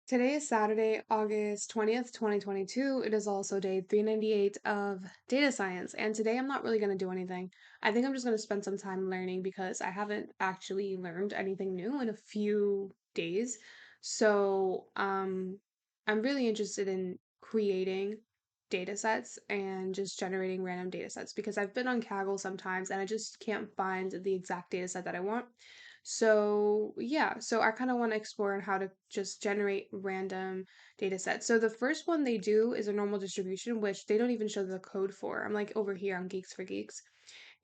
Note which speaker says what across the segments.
Speaker 1: Today is Saturday, August 20th, 2022. It is also day 398 of data science. And today I'm not really going to do anything. I think I'm just going to spend some time learning because I haven't actually learned anything new in a few days. So, I'm really interested in creating data sets and just generating random data sets because I've been on Kaggle sometimes and I just can't find the exact data set that I want. So yeah, so I kind of want to explore on how to just generate random data sets. So the first one they do is a normal distribution, which they don't even show the code for. I'm like over here on Geeks for Geeks.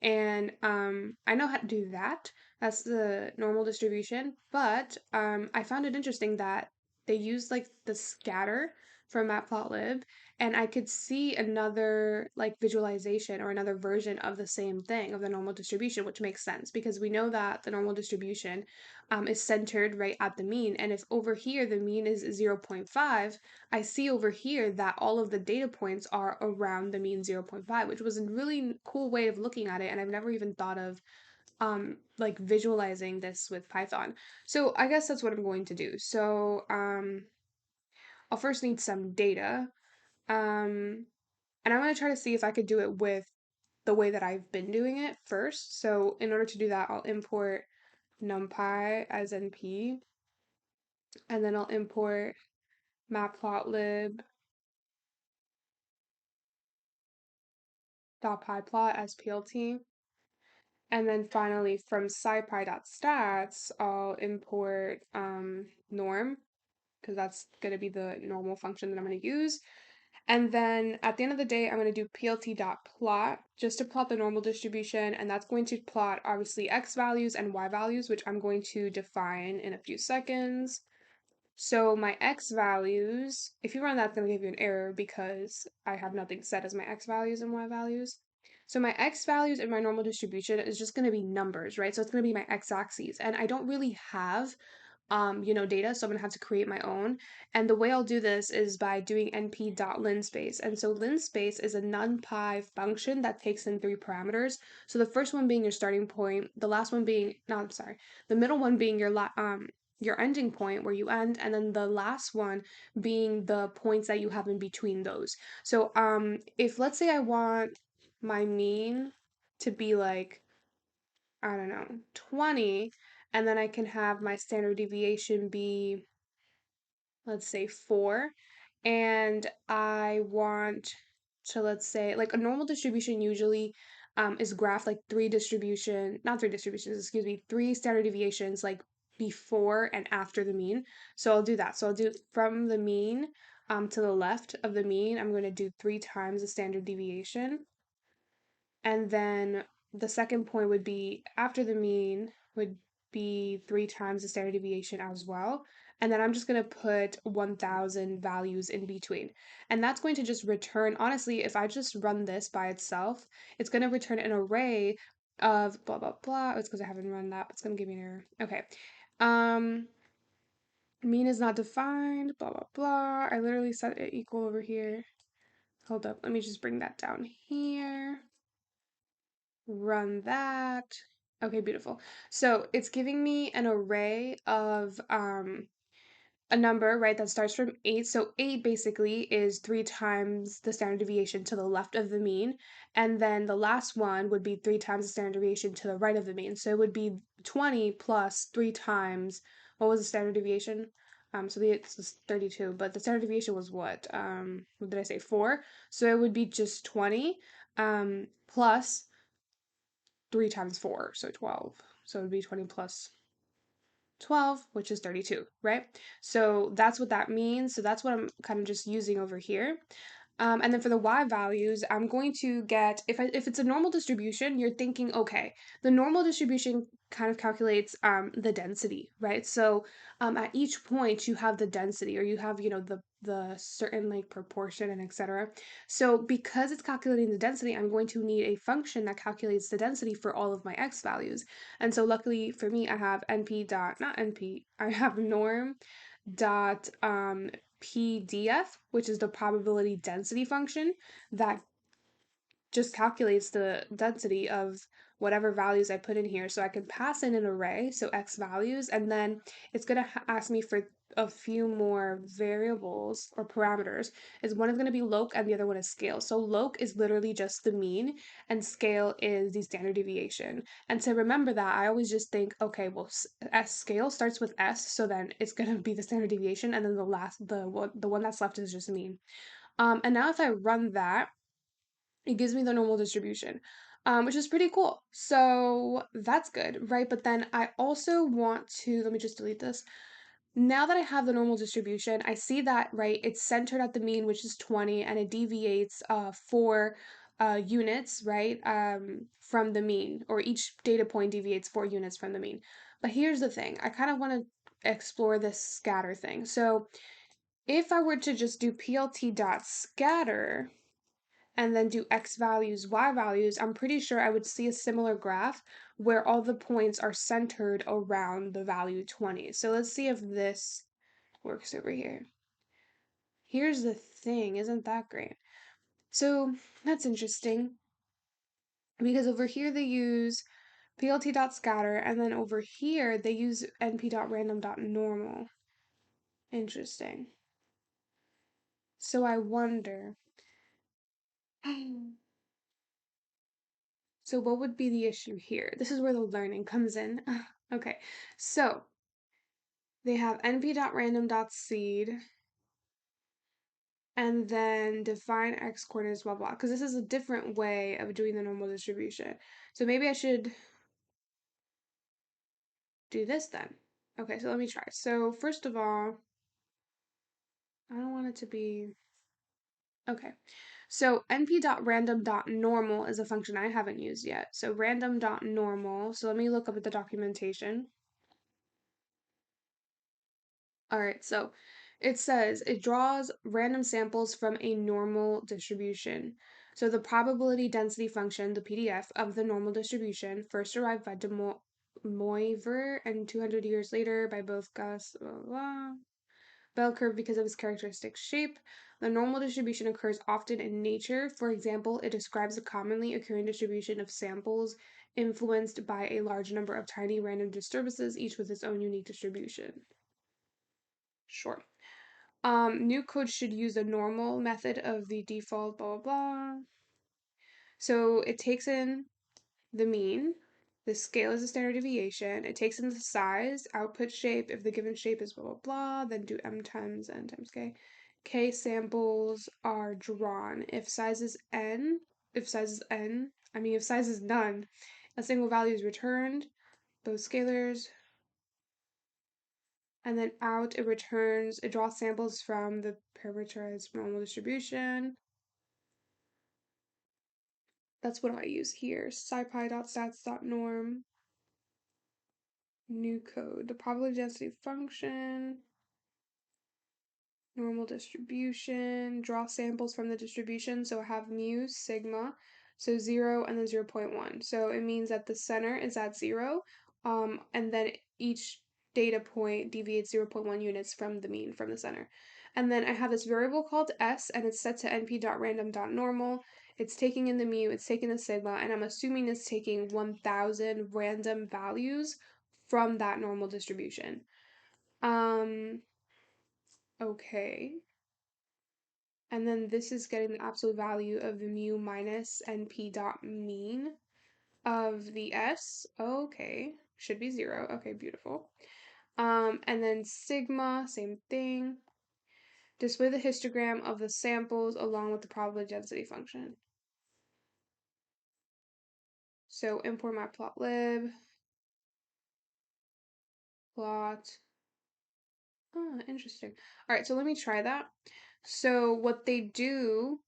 Speaker 1: And I know how to do that. That's the normal distribution. But I found it interesting that they used like the scatter from Matplotlib, and I could see another like visualization or another version of the same thing of the normal distribution, which makes sense because we know that the normal distribution is centered right at the mean. And if over here the mean is 0.5, I see over here that all of the data points are around the mean 0.5, which was a really cool way of looking at it. And I've never even thought of like visualizing this with Python. So I guess that's what I'm going to do. So I'll first need some data. Um and I'm going to try to see if I could do it with the way that I've been doing it first. So in order to do that, I'll import numpy as np, and then I'll import matplotlib .pyplot as plt. And then finally from scipy.stats, I'll import norm because that's going to be the normal function that I'm going to use. And then at the end of the day, I'm going to do plt.plot just to plot the normal distribution. And that's going to plot obviously x values and y values, which I'm going to define in a few seconds. So my x values, if you run that, it's going to give you an error because I have nothing set as my x values and y values. So my x values in my normal distribution is just going to be numbers, right? So it's going to be my x-axis. And I don't really have data, so I'm gonna have to create my own. And the way I'll do this is by doing np.linspace. And so linspace is a numpy function that takes in three parameters. So the first one being your starting point, the last one being, no, I'm sorry, the middle one being your ending point where you end, and then the last one being the points that you have in between those. So if let's say I want my mean to be like, I don't know, 20, and then I can have my standard deviation be, let's say, 4, and I want to, let's say, like a normal distribution usually is graphed like not three distributions, excuse me, three standard deviations like before and after the mean. So I'll do that. So I'll do from the mean to the left of the mean, I'm going to do 3 times the standard deviation. And then the second point would be after the mean would be 3 times the standard deviation as well. And then I'm just going to put 1000 values in between. And that's going to just return, honestly, if I just run this by itself, it's going to return an array of blah, blah, blah. It's because I haven't run that, but it's going to give me an error. Okay. Um, mean is not defined, blah, blah, blah. I literally set it equal over here. Hold up. Let me just bring that down here. Run that. Okay, beautiful. So it's giving me an array of a number, right, that starts from 8. So 8 basically is 3 times the standard deviation to the left of the mean. And then the last one would be 3 times the standard deviation to the right of the mean. So it would be 20 plus 3 times, what was the standard deviation? So it's 32, but the standard deviation was what did I say, 4? So it would be just 20 plus 3 times 4, so 12. So it would be 20 plus 12, which is 32, right? So that's what that means. So that's what I'm kind of just using over here. And then for the y values, I'm going to get, if it's a normal distribution, you're thinking, okay, the normal distribution kind of calculates the density, right? So at each point you have the density, or you have, the certain like proportion and etc. So because it's calculating the density, I'm going to need a function that calculates the density for all of my x values. And so luckily for me, I have not np, I have norm dot pdf, which is the probability density function that just calculates the density of whatever values I put in here. So I can pass in an array, so x values, and then it's going to ask me for a few more variables or parameters. Is one is going to be loc and the other one is scale. So loc is literally just the mean and scale is the standard deviation. And to remember that, I always just think, okay, well, s scale starts with s, so then it's going to be the standard deviation, and then the one that's left is just mean. And now if I run that, it gives me the normal distribution, which is pretty cool. So that's good, right? But then I also want to, let me just delete this. Now that I have the normal distribution, I see that, right, it's centered at the mean, which is 20, and it deviates 4 units, right, from the mean, or each data point deviates 4 units from the mean. But here's the thing, I kind of want to explore this scatter thing. So if I were to just do plt dot scatter, and then do x values, y values, I'm pretty sure I would see a similar graph where all the points are centered around the value 20. So let's see if this works over here. Here's the thing, isn't that great? So that's interesting because over here they use plt.scatter, and then over here they use np.random.normal. Interesting. So I wonder, so what would be the issue here? This is where the learning comes in. Okay, so they have np.random.seed and then define x coordinates, blah, blah, because this is a different way of doing the normal distribution. So maybe I should do this then. Okay, so let me try. So first of all, I don't want it to be, okay. So np.random.normal is a function I haven't used yet. So random.normal, so let me look up at the documentation. All right, so it says it draws random samples from a normal distribution. So the probability density function, the PDF of the normal distribution, first arrived by de Moivre and 200 years later by both Gus, blah, blah, blah. Bell curve because of its characteristic shape. The normal distribution occurs often in nature. For example, it describes a commonly occurring distribution of samples influenced by a large number of tiny random disturbances, each with its own unique distribution. Sure. New code should use the normal method of the default, blah, blah, blah. So it takes in the mean, the scale is the standard deviation, it takes in the size, output shape, if the given shape is blah, blah, blah, then do m times n times k. K samples are drawn. If size is n, if size is none, a single value is returned, both scalars, and then out it returns, it draws samples from the parameterized normal distribution. That's what I use here. scipy.stats.norm. New code. The probability density function. Normal distribution. Draw samples from the distribution. So I have mu, sigma. So 0 and then 0.1. So it means that the center is at 0. And then each data point deviates 0.1 units from the mean, from the center. And then I have this variable called s, and it's set to np.random.normal. It's taking in the mu, it's taking the sigma, and I'm assuming it's taking 1,000 random values from that normal distribution. Okay. And then this is getting the absolute value of the mu minus np dot mean of the s. Okay. Should be 0. Okay, beautiful. And then sigma, same thing. Display the histogram of the samples along with the probability density function. So import matplotlib, plot. Oh, interesting. All right, so let me try that. So what they do,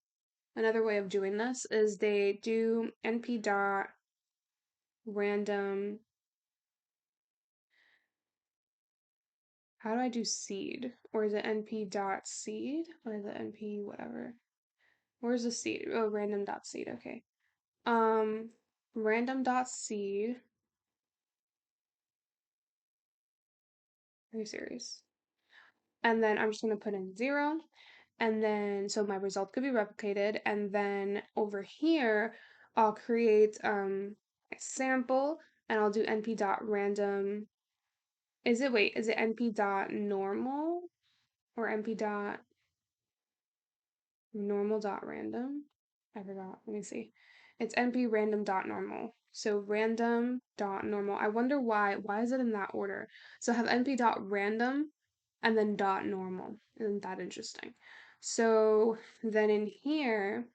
Speaker 1: another way of doing this is they do np dot random. How do I do seed? Or is it np dot seed? Or is it np whatever? Where's the seed? Oh, random dot seed. Okay. Random dot seed. Are you serious? And then I'm just going to put in 0. And then, so my result could be replicated. And then over here, I'll create a sample and I'll do np.random. Is it np.normal or np.normal.random? I forgot. Let me see. It's np random.normal. So random.normal. I wonder why. Why is it in that order? So I have np.random and then dot normal. Isn't that interesting? So then in here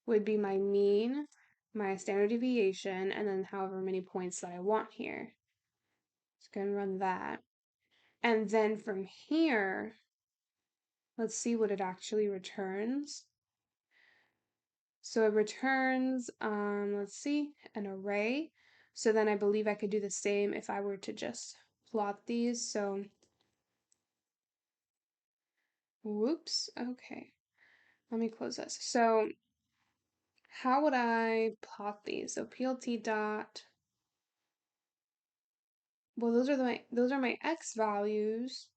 Speaker 1: would be my mean, my standard deviation, and then however many points that I want here. Let's go and run that. And then from here, let's see what it actually returns. So it returns, let's see, an array. So then I believe I could do the same if I were to just plot these. So, whoops, okay. Let me close this. So how would I plot these? So plt dot, well, those are my x values.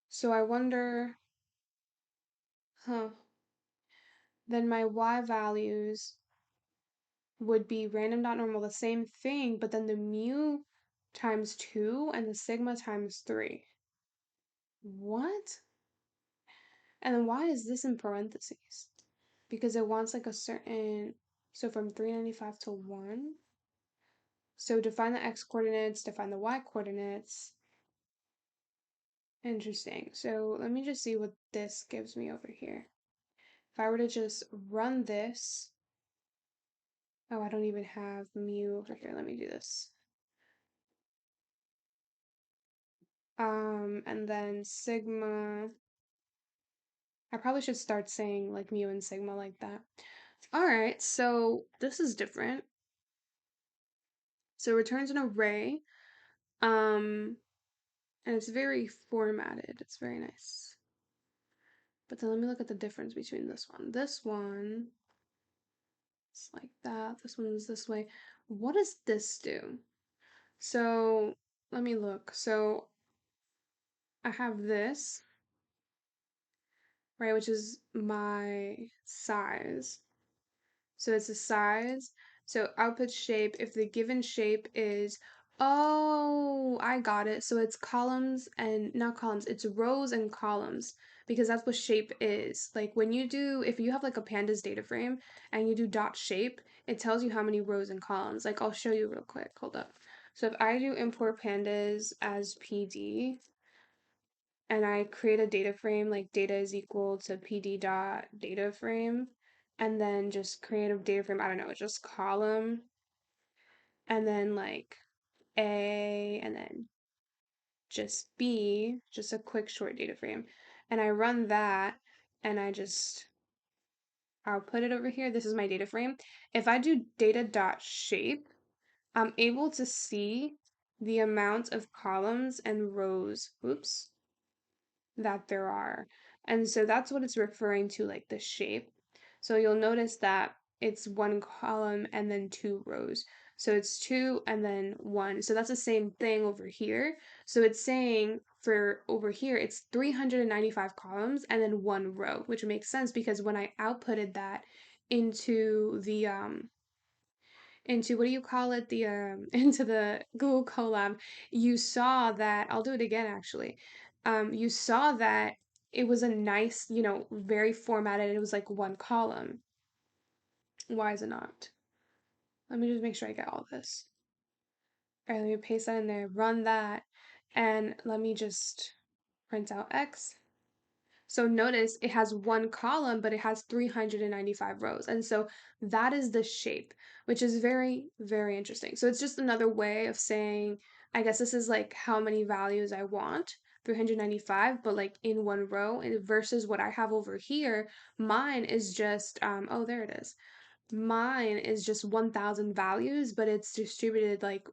Speaker 1: So I wonder, huh, then my y values would be random.normal, the same thing, but then the mu times 2 and the sigma times 3. What? And then why is this in parentheses? Because it wants like a certain, so from 395 to 1. So define the x coordinates, define the y coordinates. Interesting. So let me just see what this gives me over here. If I were to just run this, oh, I don't even have mu over here. Let me do this. And then sigma, I probably should start saying like mu and sigma like that. All right, so this is different. So it returns an array, and it's very formatted. It's very nice. But then let me look at the difference between this one. This one, it's like that. This one is this way. What does this do? So let me look. So I have this, right, which is my size. So it's a size. So output shape, if the given shape is, oh, I got it. So it's columns and not columns, it's rows and columns because that's what shape is. Like when you do, if you have like a pandas data frame and you do dot shape, it tells you how many rows and columns. Like I'll show you real quick. Hold up. So if I do import pandas as PD, and I create a data frame like data is equal to pd dot data frame, and then just create a data frame, I don't know, just column, and then like A, and then just B, just a quick short data frame. And I run that, and I'll put it over here. This is my data frame. If I do data dot shape, I'm able to see the amount of columns and rows. Oops. That there are. And so that's what it's referring to, like the shape. So you'll notice that it's one column and then two rows. So it's two and then one. So that's the same thing over here. So it's saying for over here, it's 395 columns and then one row, which makes sense because when I outputted that into the into what do you call it, the into the Google Colab, you saw that, I'll do it again actually, you saw that it was a nice, very formatted. It was like one column. Why is it not? Let me just make sure I get all this. All right, let me paste that in there, run that, and let me just print out X. So notice it has one column, but it has 395 rows. And so that is the shape, which is very, very interesting. So it's just another way of saying, I guess this is like how many values I want, 395, but like in one row, and versus what I have over here, mine is just, oh, there it is. Mine is just 1,000 values, but it's distributed like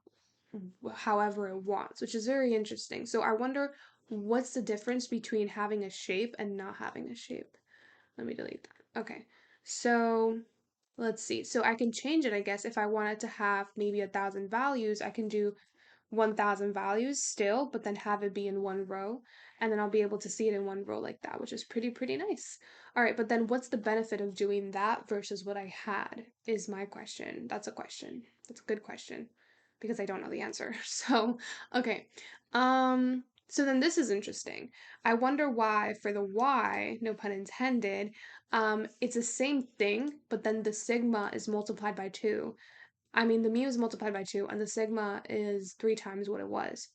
Speaker 1: however it wants, which is very interesting. So I wonder what's the difference between having a shape and not having a shape. Let me delete that. Okay. So let's see. So I can change it, I guess, if I wanted to have maybe 1,000 values, I can do 1,000 values still, but then have it be in one row. And then I'll be able to see it in one row like that, which is pretty nice. All right, but then what's the benefit of doing that versus what I had is my question. That's a question. That's a good question because I don't know the answer. So, okay. So then this is interesting. I wonder why for the y, no pun intended, it's the same thing, but then the sigma is multiplied by 2. I mean, the mu is multiplied by 2, and the sigma is 3 times what it was.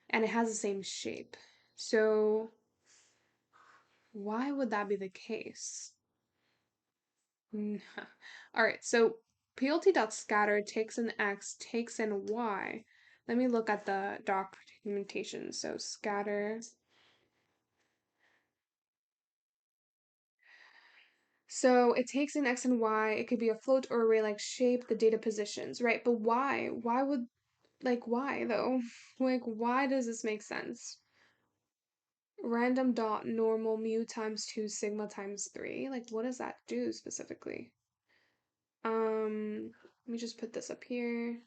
Speaker 1: And it has the same shape. So, why would that be the case? All right, so plt.scatter takes an x, takes in y. Let me look at the documentation. So, scatter. So it takes in x and y. It could be a float or array-like shape, the data positions, right? But why? Why would, like, why though? Like, why does this make sense? Random dot normal mu times 2 sigma times 3. Like, what does that do specifically? Let me just put this up here.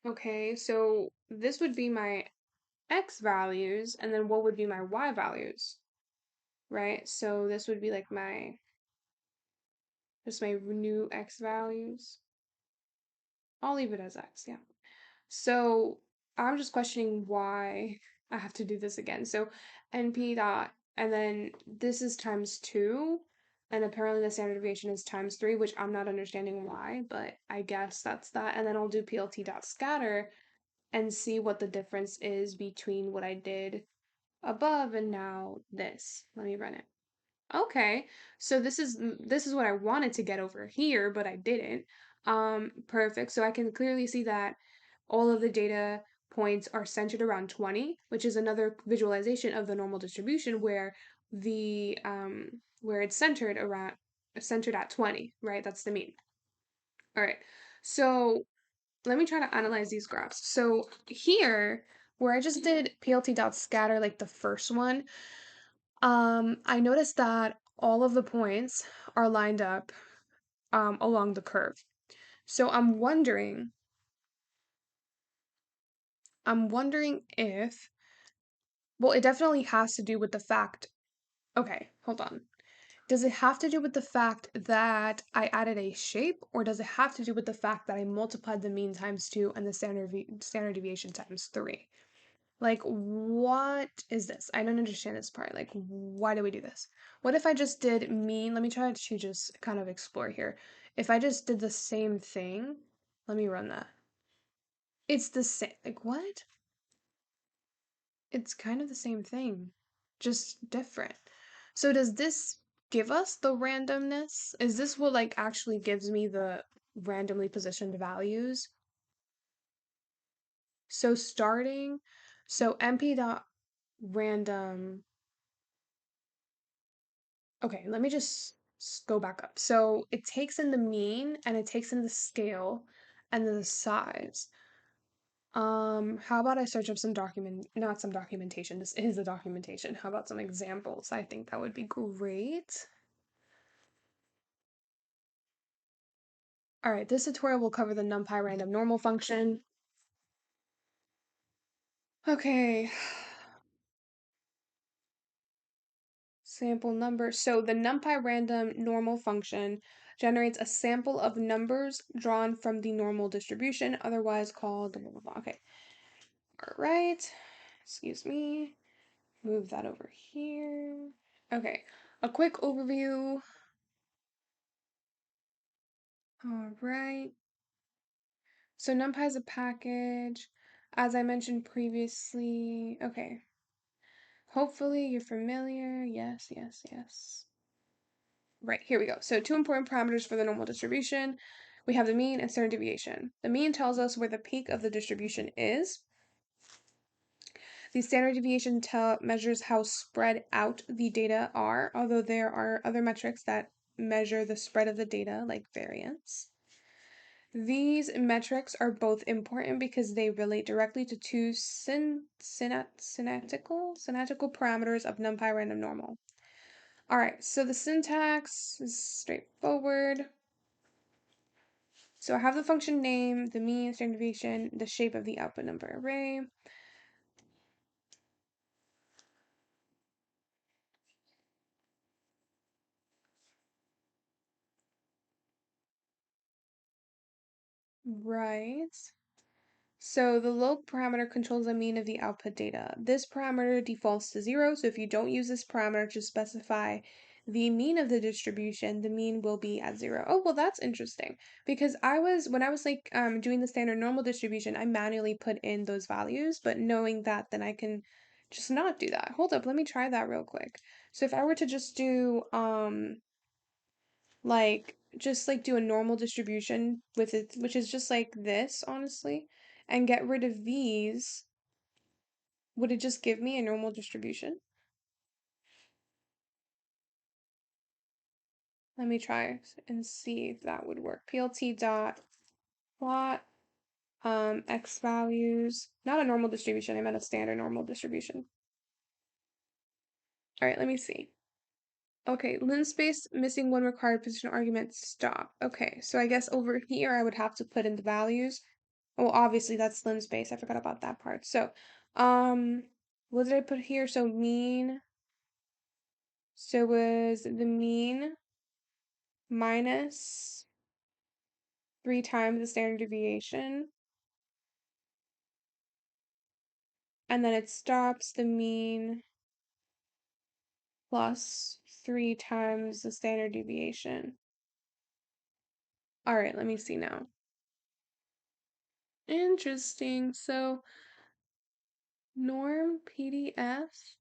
Speaker 1: Okay, so this would be my x values, and then what would be my y values, right? So this would be like just my new x values. I'll leave it as x, yeah. So I'm just questioning why I have to do this again. So NP dot, and then this is times 2, and apparently the standard deviation is times 3, which I'm not understanding why, but I guess that's that. And then I'll do PLT dot scatter and see what the difference is between what I did above and now this. Let me run it. Okay, so this is what I wanted to get over here, but I didn't. Perfect. So I can clearly see that all of the data points are centered around 20, which is another visualization of the normal distribution where it's centered at 20, right? That's the mean. All right. So let me try to analyze these graphs. So here, where I just did plt.scatter like the first one, I noticed that all of the points are lined up along the curve. So I'm wondering if, well, it definitely has to do with the fact. Okay, hold on. Does it have to do with the fact that I added a shape, or does it have to do with the fact that I multiplied the mean times 2 and the standard deviation times 3? Like, what is this? I don't understand this part. Like, why do we do this? What if I just did mean? Let me try to just kind of explore here. If I just did the same thing, let me run that. It's the same. Like, what? It's kind of the same thing, just different. So does this give us the randomness? Is this what like actually gives me the randomly positioned values? So starting, so np dot random. Okay, let me just go back up. So it takes in the mean and it takes in the scale and then the size. How about I search up not some documentation. This is the documentation. How about some examples? I think that would be great. All right, this tutorial will cover the Numpy random normal function. Okay. Sample number. So the Numpy random normal function generates a sample of numbers drawn from the normal distribution, otherwise called blah, blah, blah. Okay. All right. Excuse me. Move that over here. Okay. A quick overview. All right. So NumPy is a package, as I mentioned previously. Okay. Hopefully you're familiar. Yes, yes, yes. Right, here we go. So two important parameters for the normal distribution. We have the mean and standard deviation. The mean tells us where the peak of the distribution is. The standard deviation measures how spread out the data are, although there are other metrics that measure the spread of the data, like variance. These metrics are both important because they relate directly to two synaptical parameters of NumPy random normal. All right, so the syntax is straightforward. So I have the function name, the mean, standard deviation, the shape of the output number array. Right. So the loc parameter controls the mean of the output data. This parameter defaults to 0, so if you don't use this parameter to specify the mean of the distribution, the mean will be at 0. Oh, well, that's interesting, because when I was like doing the standard normal distribution, I manually put in those values, but knowing that, then I can just not do that. Hold up, let me try that real quick. So if I were to just do do a normal distribution with it, which is just like this, honestly, and get rid of these, would it just give me a normal distribution? Let me try and see if that would work. PLT dot plot x values, not a normal distribution, I meant a standard normal distribution. All right, let me see. Okay, linspace missing one required position argument, stop. Okay, so I guess over here I would have to put in the values. Well, obviously that's linspace. I forgot about that part. So, what did I put here? So mean. So was the mean minus 3 times the standard deviation, and then it stops the mean plus 3 times the standard deviation. All right, let me see now. Interesting. So norm PDF.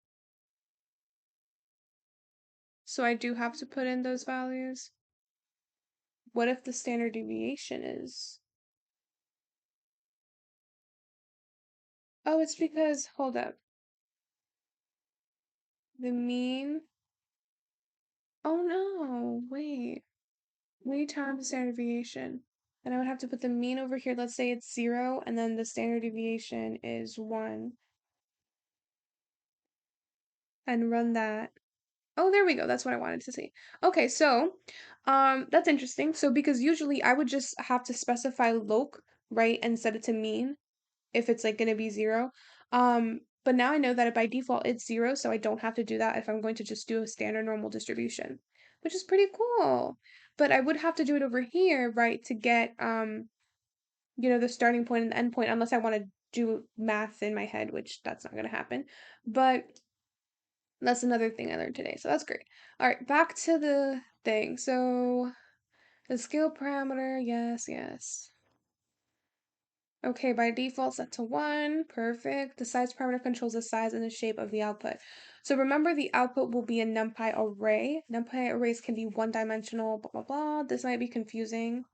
Speaker 1: So I do have to put in those values. What if the standard deviation is? Oh, it's because, hold up. The mean. Oh no, wait. 3 times the standard deviation. And I would have to put the mean over here. Let's say it's 0, and then the standard deviation is 1. And run that. Oh, there we go. That's what I wanted to see. Okay, so that's interesting. So because usually I would just have to specify loc, right, and set it to mean if it's like gonna be 0. But now I know that by default it's 0, so I don't have to do that if I'm going to just do a standard normal distribution, which is pretty cool. But I would have to do it over here, right, to get the starting point and the end point, unless I want to do math in my head, which that's not gonna happen. But that's another thing I learned today, so that's great. All right, back to the thing. So the scale parameter, yes, yes. Okay, by default set to 1, perfect. The size parameter controls the size and the shape of the output. So remember the output will be a Numpy array. Numpy arrays can be one-dimensional, blah, blah, blah. This might be confusing.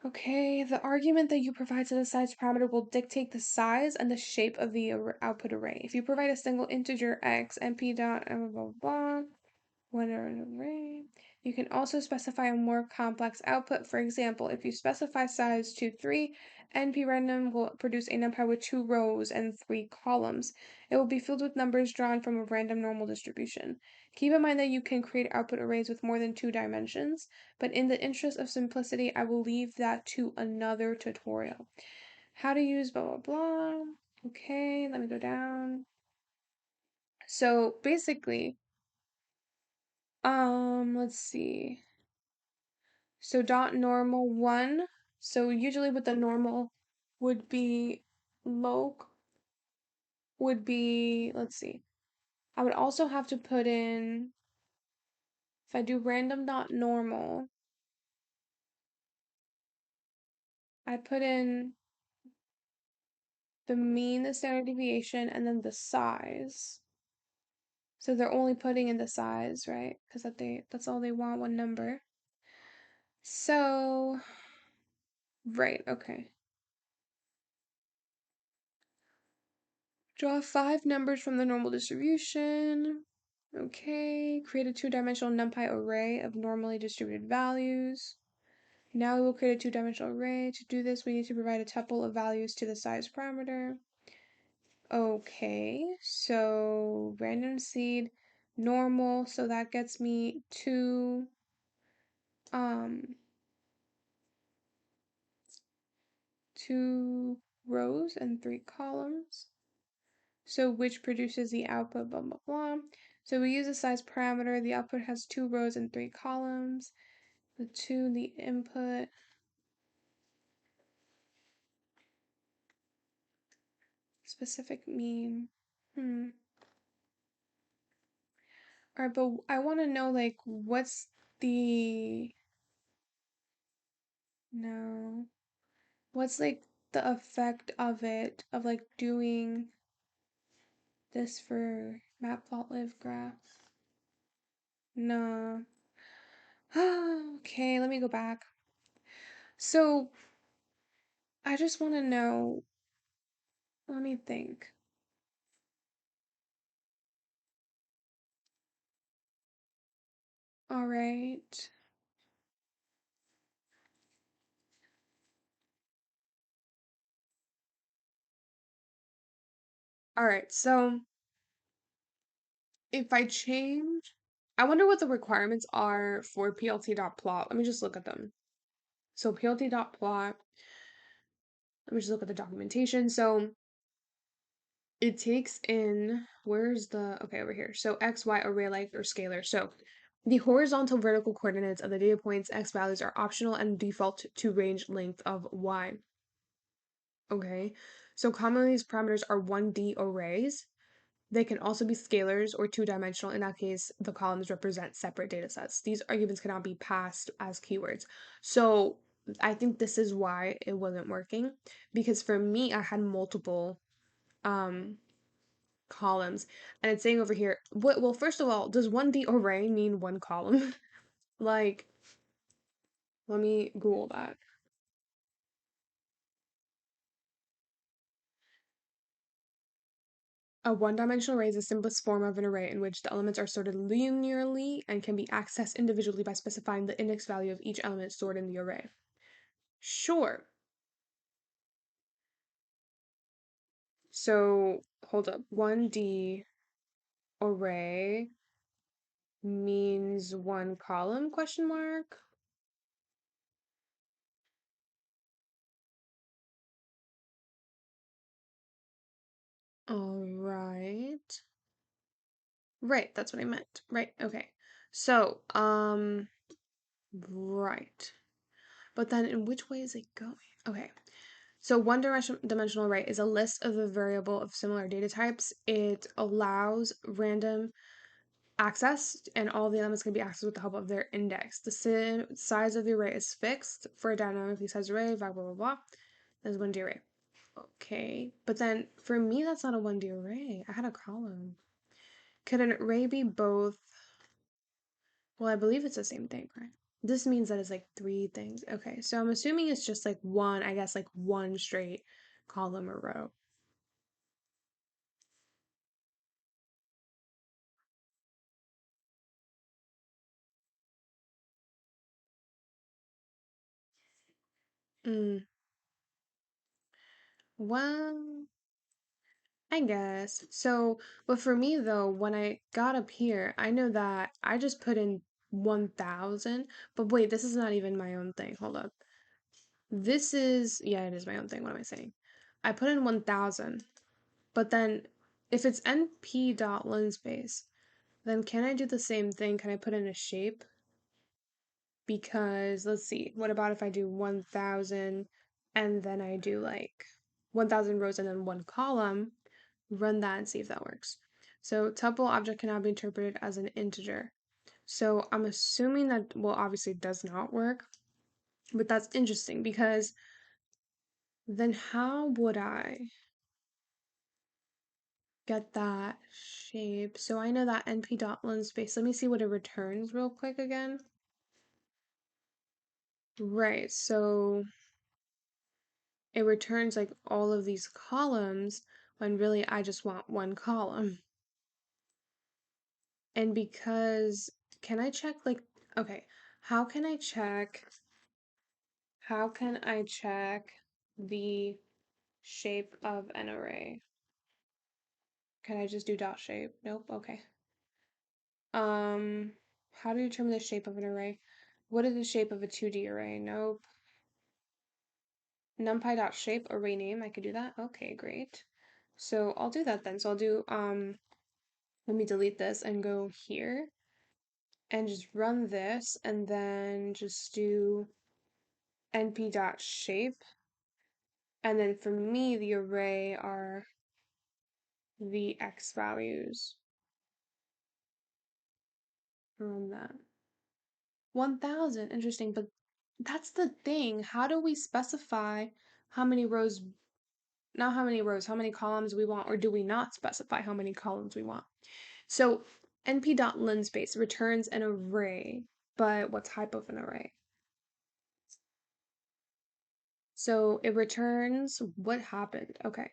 Speaker 1: Okay, the argument that you provide to the size parameter will dictate the size and the shape of the output array. If you provide a single integer x, np dot blah, blah, blah, whatever array. You can also specify a more complex output. For example, if you specify size to 3, np-random will produce a numpy with 2 rows and 3 columns. It will be filled with numbers drawn from a random normal distribution. Keep in mind that you can create output arrays with more than 2 dimensions, but in the interest of simplicity, I will leave that to another tutorial. How to use blah, blah, blah. Okay, let me go down. So basically, let's see. So dot normal 1. So usually with the normal would be loc would be, let's see. I would also have to put in, if I do random dot normal, I put in the mean, the standard deviation, and then the size. So they're only putting in the size, right? Because that's all they want, one number. So, right, okay. Draw 5 numbers from the normal distribution. Okay, create a 2-dimensional NumPy array of normally distributed values. Now we will create a 2-dimensional array. To do this, we need to provide a tuple of values to the size parameter. Okay, so random seed, normal, so that gets me 2, 2 rows and 3 columns. So which produces the output, blah, blah, blah. So we use a size parameter. The output has 2 rows and 3 columns. The input. Specific mean. All right, but I want to know, like, what's the... No. What's, like, the effect of it, of, like, doing this for matplotlib graph? No. Okay, let me go back. So, I just want to know, let me think. All right. All right, so if I change, I wonder what the requirements are for plt.plot. Let me just look at them. So plt.plot, let me just look at the documentation. So it takes in, where's the, okay, over here. So x, y, array length, or scalar. So the horizontal vertical coordinates of the data points x values are optional and default to range length of y. Okay, so commonly these parameters are 1D arrays. They can also be scalars or two-dimensional. In that case, the columns represent separate data sets. These arguments cannot be passed as keywords. So I think this is why it wasn't working, because for me, I had multiple columns, and it's saying over here, well, first of all, does 1D array mean one column? Like, let me Google that. A one-dimensional array is the simplest form of an array in which the elements are sorted linearly and can be accessed individually by specifying the index value of each element stored in the array. Sure. So, hold up. 1D array means one column, question mark? All right. Right, that's what I meant. Right, okay. So, right. But then in which way is it going? Okay. So one dimensional array is a list of the variable of similar data types. It allows random access, and all the elements can be accessed with the help of their index. The size of the array is fixed for a dynamically sized array, blah, blah, blah, blah. That's 1D array. Okay, but then for me, that's not a 1D array. I had a column. Could an array be both? Well, I believe it's the same thing, right? This means that it's like three things. Okay, so I'm assuming it's just like one, I guess like one straight column or row. Mm, well, I guess. So, but for me though, when I got up here, I know that I just put in 1000, but wait, this is not even my own thing. Hold up. This is, yeah, it is my own thing. What am I saying? I put in 1000, but then if it's np.linspace, then can I do the same thing? Can I put in a shape? Because let's see, what about if I do 1000 and then I do like 1000 rows and then one column? Run that and see if that works. So tuple object can now be interpreted as an integer. So I'm assuming that, well, obviously it does not work, but that's interesting because then how would I get that shape? So I know that np.linspace. Let me see what it returns real quick again. Right, so it returns like all of these columns when really I just want one column. And because, can I check like, okay, how can I check, the shape of an array? Can I just do dot shape? Nope, okay. How do you determine the shape of an array? What is the shape of a 2D array? Nope. numpy.shape array name. I could do that. Okay, great. So I'll do that then. So I'll do let me delete this and go here and just run this and then just do np.shape. And then for me, the array are the x values. Run that. 1000, interesting, but that's the thing. How do we specify how many rows, not how many rows, how many columns we want, or do we not specify how many columns we want? So np.linspace returns an array, but what type of an array? So it returns what happened. Okay.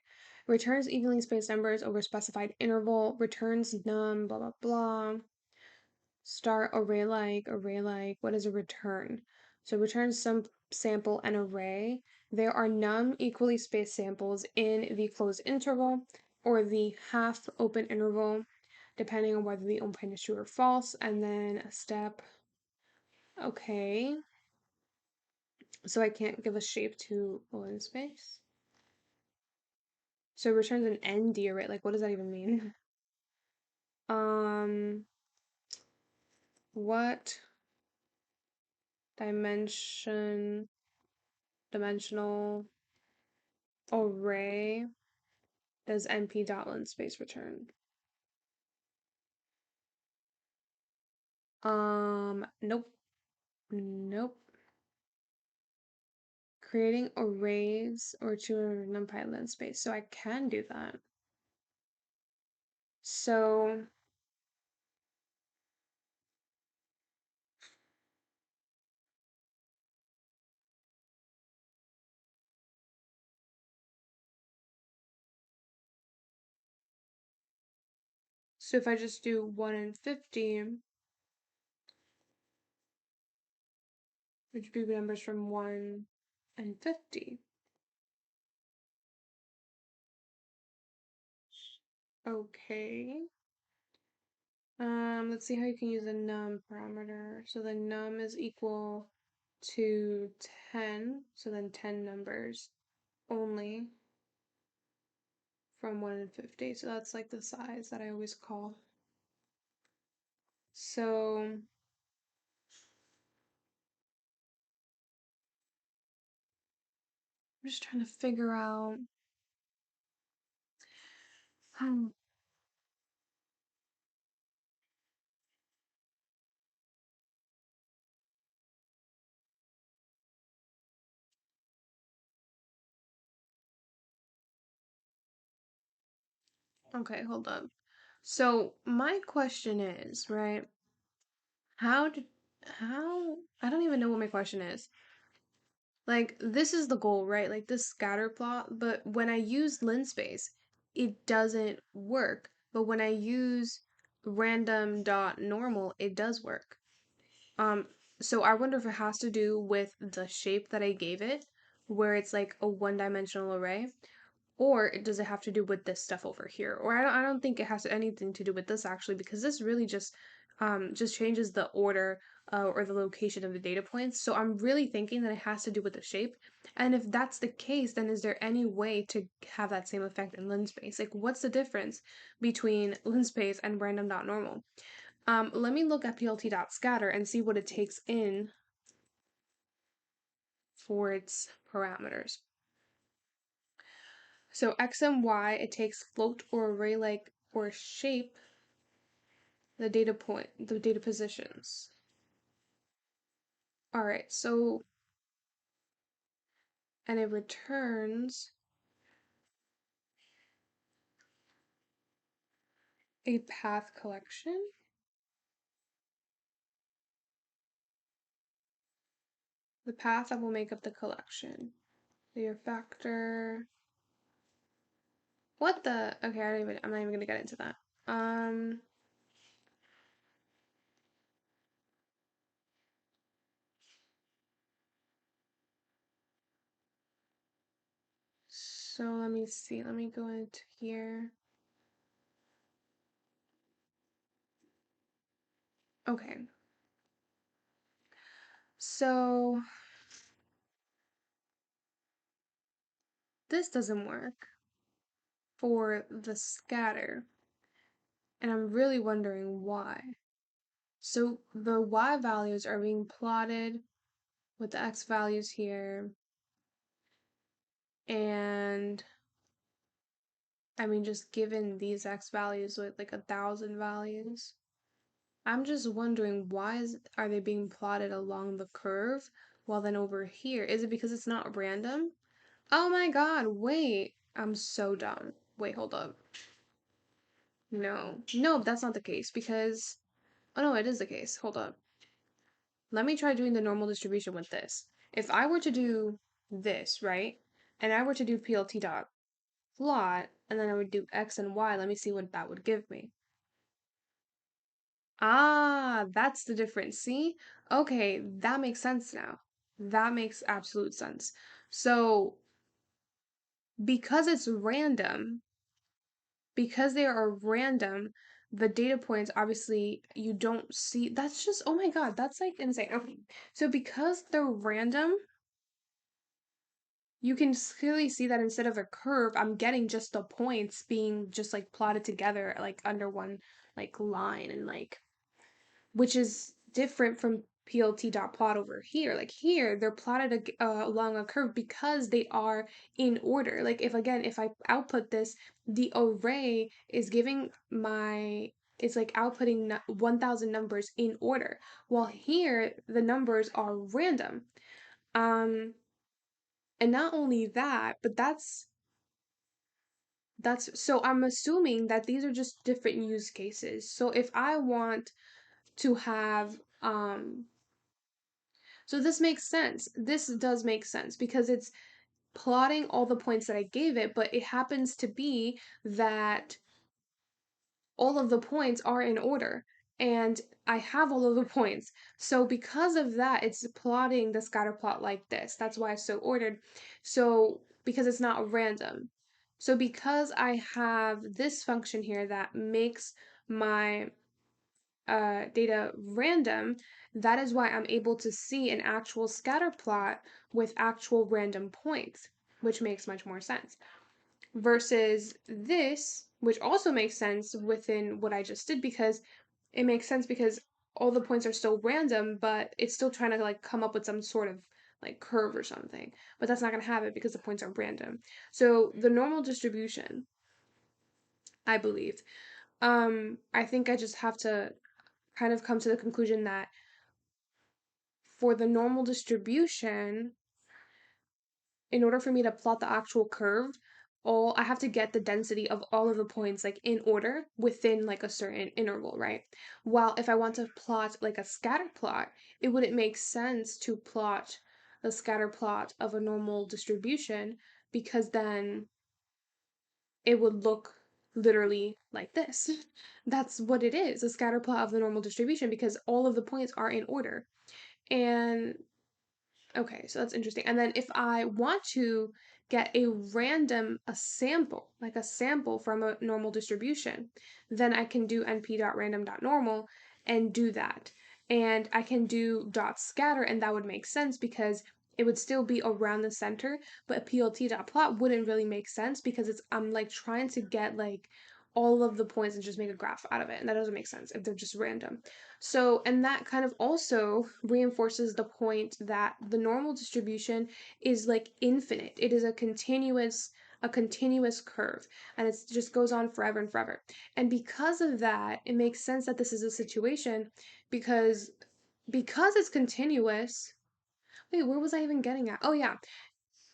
Speaker 1: Returns evenly spaced numbers over specified interval, returns num, blah, blah, blah. Start array like, what is a return? So returns some sample an array. There are num equally spaced samples in the closed interval or the half open interval, depending on whether the open is true or false, and then a step. Okay. So I can't give a shape to linspace. So it returns an ND array. Like, what does that even mean? What dimensional array does np.linspace return? Nope. Nope. Creating arrays or to numpy linspace. So I can do that. So if I just do 1 and 50, which would be numbers from 1 and 50. Okay. Let's see how you can use a num parameter. So the num is equal to 10, so then 10 numbers only from 1 and 50. So that's like the size that I always call. So I'm just trying to figure out how. Okay, hold up. So my question is, right? How did how I don't even know what my question is. Like, this is the goal, right? Like this scatter plot, but when I use linspace, it doesn't work. But when I use random dot normal, it does work. Um, so I wonder if it has to do with the shape that I gave it, where it's like a one-dimensional array, or does it have to do with this stuff over here? Or I don't think it has anything to do with this actually, because this really just changes the order or the location of the data points. So I'm really thinking that it has to do with the shape. And if that's the case, then is there any way to have that same effect in linspace? Like, what's the difference between linspace and random.normal? Let me look at plt.scatter and see what it takes in for its parameters. So x and y, it takes float or array like or shape the data positions. All right, so, and it returns a path collection. The path that will make up the collection. Your factor. What the? Okay, I'm not even gonna get into that. Um, so let me see. Let me go into here. Okay. So this doesn't work for the scatter. And I'm really wondering why. So the y values are being plotted with the x values here. And I mean, just given these x values with like 1,000 values, I'm just wondering are they being plotted along the curve? While then over here, is it because it's not random? Oh my god, wait. I'm so dumb. Wait, hold up. No, that's not the case because, oh no, it is the case. Hold up. Let me try doing the normal distribution with this. If I were to do this, right? And I were to do PLT dot plot, and then I would do X and Y, let me see what that would give me. Ah, that's the difference. See? Okay, that makes sense now. That makes absolute sense. So, because it's random, because they are random, the data points obviously you don't see. That's just, oh my god, that's like insane. Okay, so because they're random, you can clearly see that instead of a curve, I'm getting just the points being just like plotted together, like under one like line, and like, which is different from PLT dot plot over here. Like here, they're plotted along a curve because they are in order. Like if I output this, the array is giving it's like outputting 1,000 numbers in order. While here, the numbers are random. And not only that, but that's so I'm assuming that these are just different use cases. So if I want to have so this makes sense. This does make sense because it's plotting all the points that I gave it, but it happens to be that all of the points are in order and I have all of the points. So because of that, it's plotting the scatter plot like this. That's why it's so ordered. So because it's not random. So because I have this function here that makes my data random, that is why I'm able to see an actual scatter plot with actual random points, which makes much more sense versus this, which also makes sense within what I just did because it makes sense because all the points are still random, but it's still trying to like come up with some sort of like curve or something. But that's not going to have it because the points are random. So the normal distribution, I believe, I think I just have to kind of come to the conclusion that for the normal distribution, in order for me to plot the actual curve, all I have to get the density of all of the points like in order within like a certain interval, right? While if I want to plot like a scatter plot, it wouldn't make sense to plot the scatter plot of a normal distribution because then it would look literally like this. That's what it is, a scatter plot of the normal distribution because all of the points are in order. And okay, so that's interesting. And then if I want to get a sample, like a sample from a normal distribution, then I can do np.random.normal and do that. And I can do dot scatter, and that would make sense because it would still be around the center, but a plt.plot wouldn't really make sense because I'm like trying to get like all of the points and just make a graph out of it. And that doesn't make sense if they're just random. So, and that kind of also reinforces the point that the normal distribution is like infinite. It is a continuous curve and it just goes on forever and forever. And because of that, it makes sense that this is a situation because it's continuous. Wait, where was I even getting at? Oh yeah,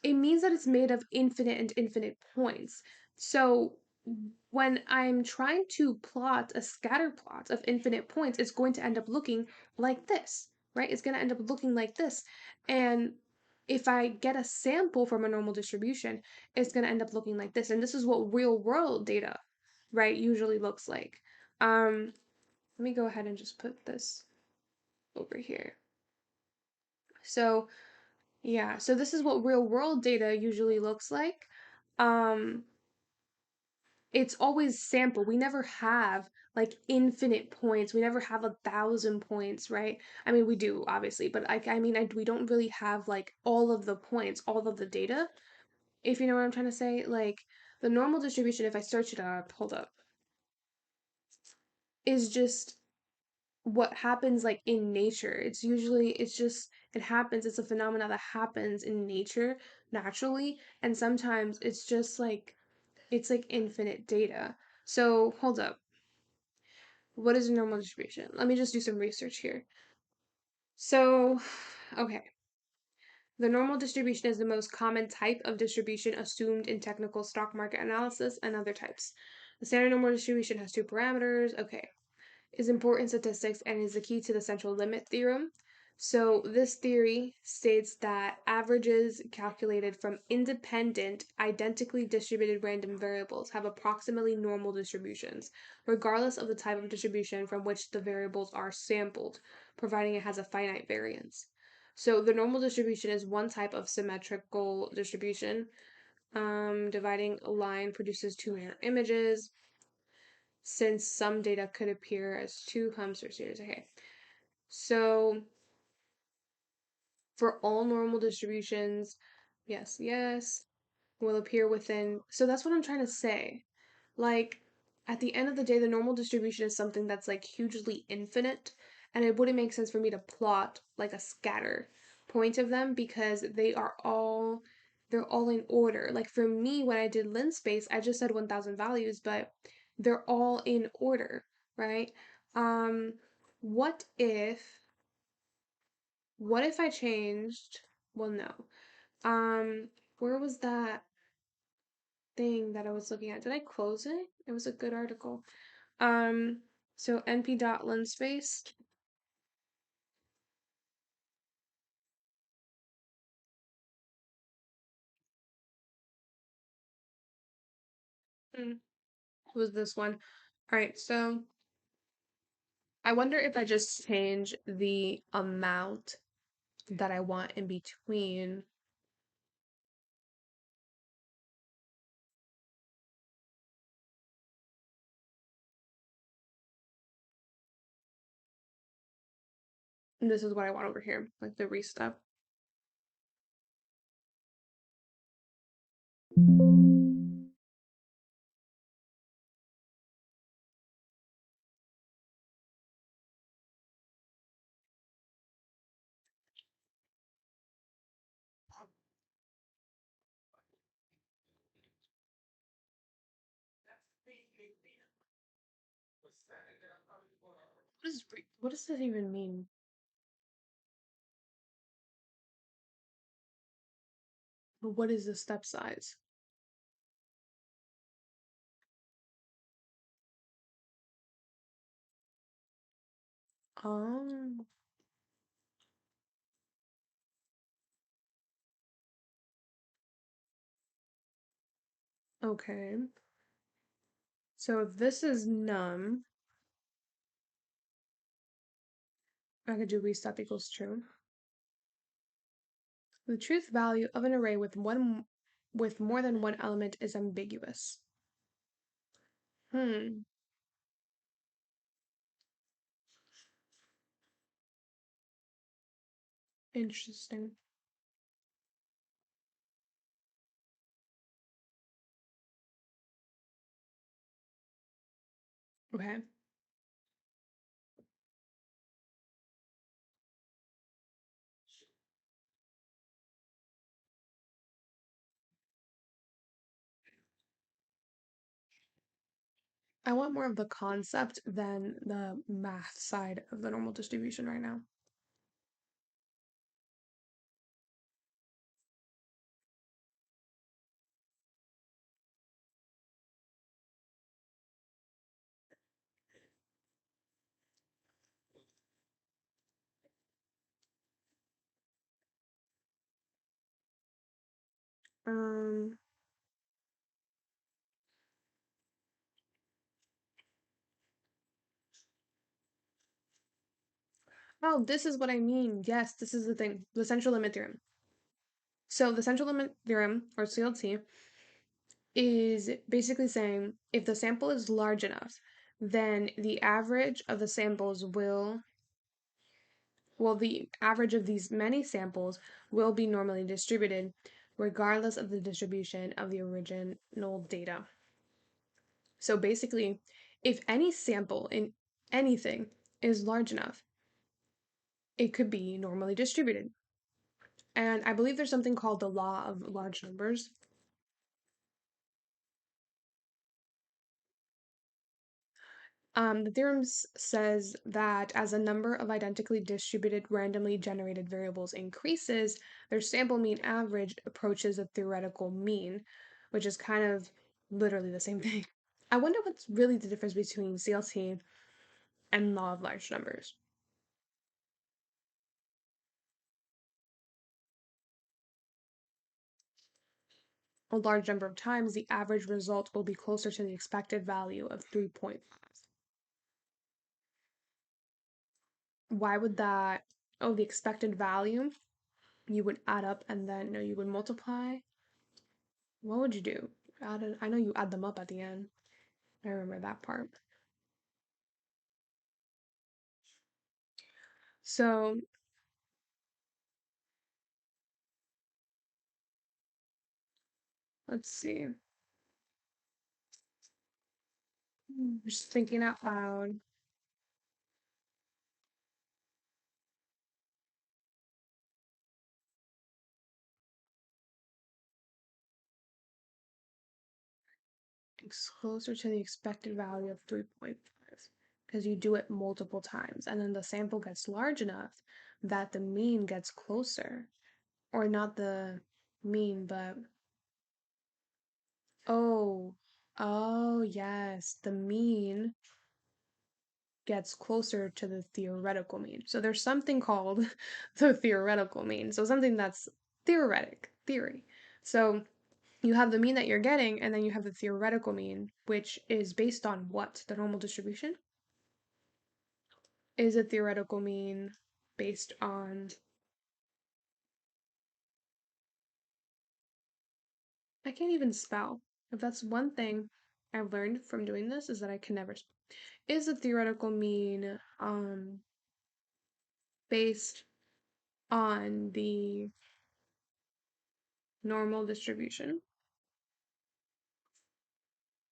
Speaker 1: it means that it's made of infinite and infinite points. So when I'm trying to plot a scatter plot of infinite points, it's going to end up looking like this, right? It's going to end up looking like this. And if I get a sample from a normal distribution, it's going to end up looking like this. And this is what real world data, right, usually looks like. Let me go ahead and just put this over here. So yeah, so this is what real world data usually looks like. Um, it's always sample. We never have like infinite points. We never have 1,000 points, right? I mean, we do obviously, but we don't really have like all of the points, all of the data. If you know what I'm trying to say, like the normal distribution, if I search it up, hold up, is just what happens like in nature. It happens, it's a phenomena that happens in nature naturally, and sometimes it's like infinite data. So hold up. What is a normal distribution? Let me just do some research here. So, okay. The normal distribution is the most common type of distribution assumed in technical stock market analysis and other types. The standard normal distribution has two parameters. Okay, is important statistics and is the key to the central limit theorem. So, this theory states that averages calculated from independent, identically distributed random variables have approximately normal distributions, regardless of the type of distribution from which the variables are sampled, providing it has a finite variance. So, the normal distribution is one type of symmetrical distribution. Dividing a line produces two mirror images since some data could appear as two hamster series. Okay, so for all normal distributions, yes, yes, will appear within. So that's what I'm trying to say. Like, at the end of the day, the normal distribution is something that's like hugely infinite, and it wouldn't make sense for me to plot like a scatter point of them because they're all in order. Like for me, when I did lens space, I just said 1,000 values, but they're all in order, right? Um, what if what if I changed? Well, no. Where was that thing that I was looking at? Did I close it? It was a good article. Um, so np.lensspace. Hmm, was this one. All right, so I wonder if I just change the amount that I want in between. And this is what I want over here, like the re-step. What does this even mean? What is the step size? Oh, okay. So if this is num, I could do restep equals true. The truth value of an array with more than one element is ambiguous. Hmm, interesting. Okay. I want more of the concept than the math side of the normal distribution right now. Um, oh, this is what I mean. Yes, this is the thing. The central limit theorem. So the central limit theorem, or CLT, is basically saying if the sample is large enough, then the average of the samples the average of these many samples will be normally distributed. regardless of the distribution of the original data. So basically, if any sample in anything is large enough, it could be normally distributed. And I believe there's something called the law of large numbers. The theorem says that as the number of identically distributed randomly generated variables increases, their sample mean average approaches a theoretical mean, which is kind of literally the same thing. I wonder what's really the difference between CLT and law of large numbers. A large number of times, the average result will be closer to the expected value of 3.5. Why would that? Oh, the expected value? You would add up and then, no, you would multiply. What would you do? I know you add them up at the end. I remember that part. So let's see. Just thinking out loud. It's closer to the expected value of 3.5 because you do it multiple times and then the sample gets large enough that the mean gets closer. Or not the mean, but oh, oh, yes, the mean gets closer to the theoretical mean. So there's something called the theoretical mean. So something that's theory. So you have the mean that you're getting, and then you have the theoretical mean, which is based on what? The normal distribution? Is a theoretical mean based on. I can't even spell. If that's one thing I've learned from doing this, is that I can never spell. Is a theoretical mean based on the normal distribution?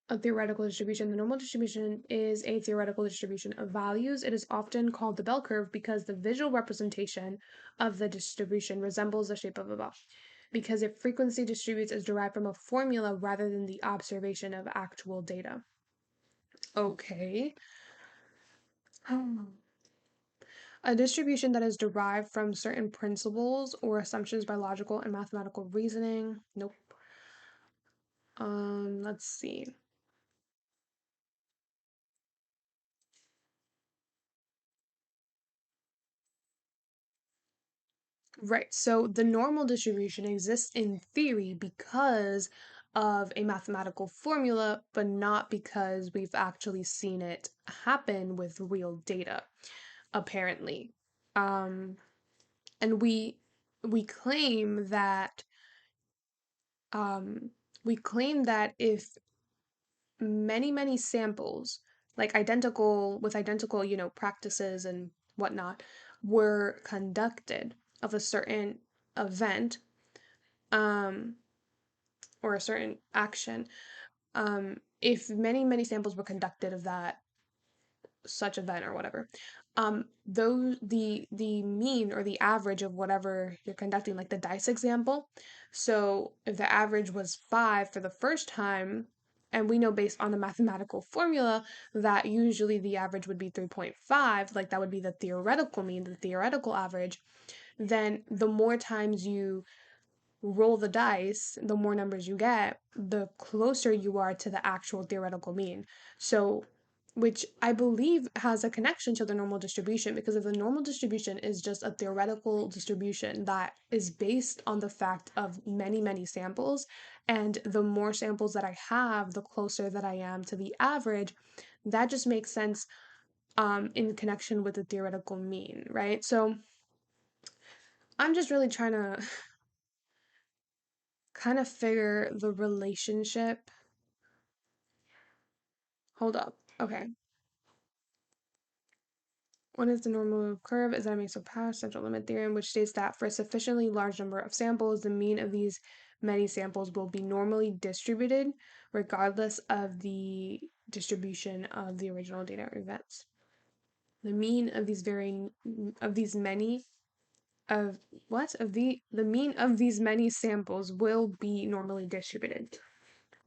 Speaker 1: A theoretical distribution. The normal distribution is a theoretical distribution of values. It is often called the bell curve because the visual representation of the distribution resembles the shape of a bell, because it frequency distributes is derived from a formula rather than the observation of actual data. Okay. A distribution that is derived from certain principles or assumptions by logical and mathematical reasoning. Nope. Let's see. Right. So the normal distribution exists in theory because of a mathematical formula, but not because we've actually seen it happen with real data, apparently. Um, and we claim that um, we claim that if many samples, like identical with identical, practices and whatnot, were conducted of a certain event, um, or a certain action, if many samples were conducted of that such event or whatever, those the mean or the average of whatever you're conducting, like the dice example. So if the average was 5 for the first time, and we know based on the mathematical formula that usually the average would be 3.5, like that would be the theoretical mean, the theoretical average, then the more times you roll the dice, the more numbers you get, the closer you are to the actual theoretical mean. So, which I believe has a connection to the normal distribution, because if the normal distribution is just a theoretical distribution that is based on the fact of many samples, and the more samples that I have, the closer that I am to the average, that just makes sense in connection with the theoretical mean, right? So I'm just really trying to kind of figure the relationship. Hold up. Okay. What is the normal curve? Is that it makes a pass central limit theorem, which states that for a sufficiently large number of samples, the mean of these many samples will be normally distributed regardless of the distribution of the original data or events. The mean of these varying of these many of what of the mean of these many samples will be normally distributed.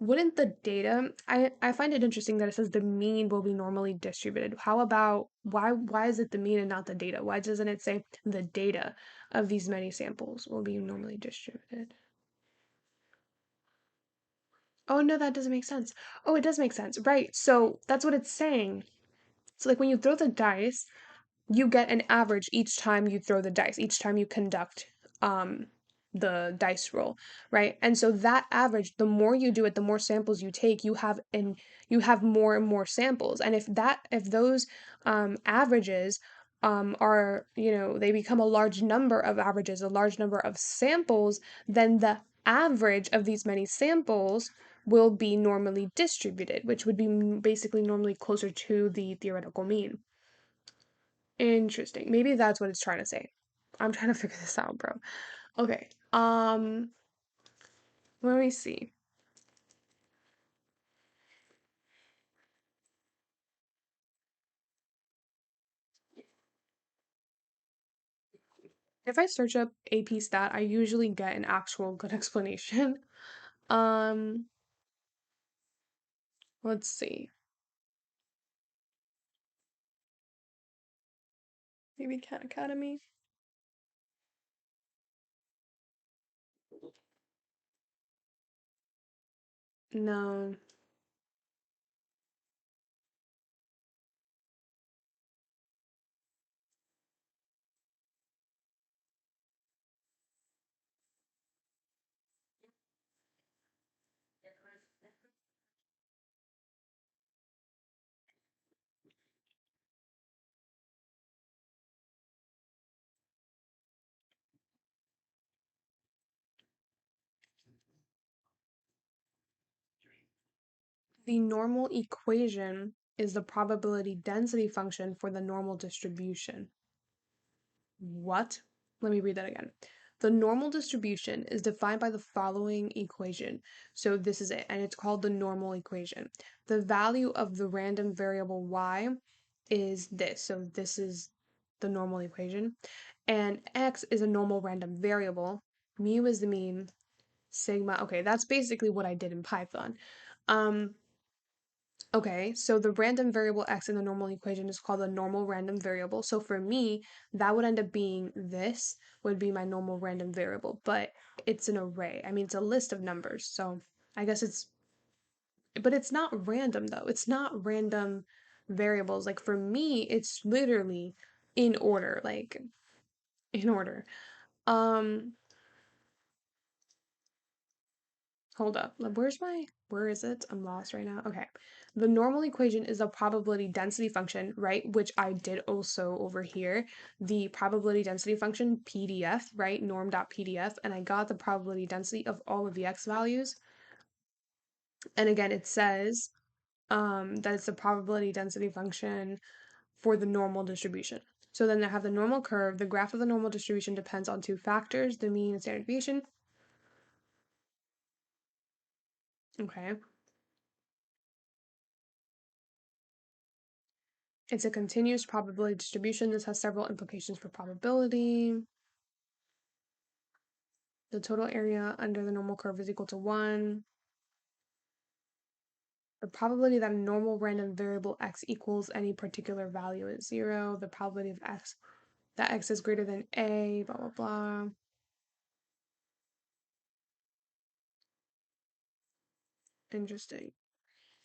Speaker 1: Wouldn't the data, I find it interesting that it says the mean will be normally distributed. How about why is it the mean and not the data? Why doesn't it say the data of these many samples will be normally distributed? Oh no, that doesn't make sense. Oh, it does make sense. Right. So that's what it's saying. So like when you throw the dice, you get an average each time you throw the dice, each time you conduct um the dice roll, right? And so that average, the more you do it, the more samples you take, you have more and more samples. And if those averages are, they become a large number of averages, a large number of samples, then the average of these many samples will be normally distributed, which would be basically normally closer to the theoretical mean. Interesting. Maybe that's what it's trying to say. I'm trying to figure this out, bro. Okay. Let me see. If I search up AP stat, I usually get an actual good explanation. Um, let's see. Maybe Khan Academy. No. The normal equation is the probability density function for the normal distribution. What? Let me read that again. The normal distribution is defined by the following equation. So this is it, and it's called the normal equation. The value of the random variable y is this. So this is the normal equation. And x is a normal random variable. Mu is the mean. Sigma. Okay, that's basically what I did in Python. Um, Okay, so the random variable x in the normal equation is called a normal random variable. So for me, that would end up being this would be my normal random variable, but it's an array. I mean, it's a list of numbers. So I guess but it's not random though. It's not random variables. Like for me, it's literally in order, like in order. Um, Hold up. Where is it? I'm lost right now. Okay. The normal equation is a probability density function, right? Which I did also over here. The probability density function PDF, right? Norm.pdf. And I got the probability density of all of the x values. And again, it says that it's the probability density function for the normal distribution. So then I have the normal curve. The graph of the normal distribution depends on two factors, the mean and standard deviation. Okay. It's a continuous probability distribution. This has several implications for probability. The total area under the normal curve is equal to 1. The probability that a normal random variable x equals any particular value is 0. The probability of x that x is greater than a, blah, blah, blah. Interesting.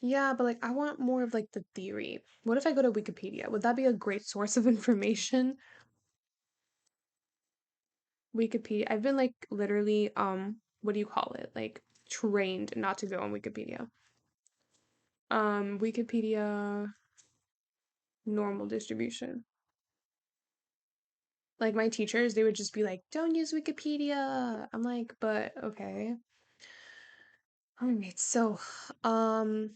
Speaker 1: Yeah, but like I want more of like the theory. What if I go to Wikipedia? Would that be a great source of information? Wikipedia. I've been like literally what do you call it? Like trained not to go on Wikipedia. Wikipedia normal distribution. Like my teachers, they would just be like, "Don't use Wikipedia." I'm like, "But okay." All right. So, um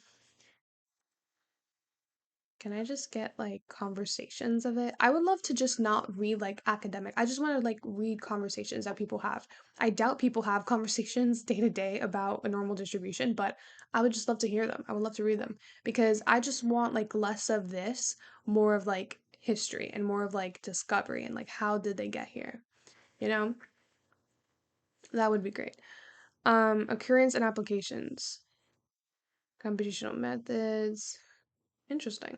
Speaker 1: Can I just get like conversations of it? I would love to just not read like academic. I just want to like read conversations that people have. I doubt people have conversations day to day about a normal distribution, but I would just love to hear them. I would love to read them because I just want like less of this, more of like history and more of like discovery and like how did they get here? You know? That would be great. Occurrence and applications, computational methods. Interesting.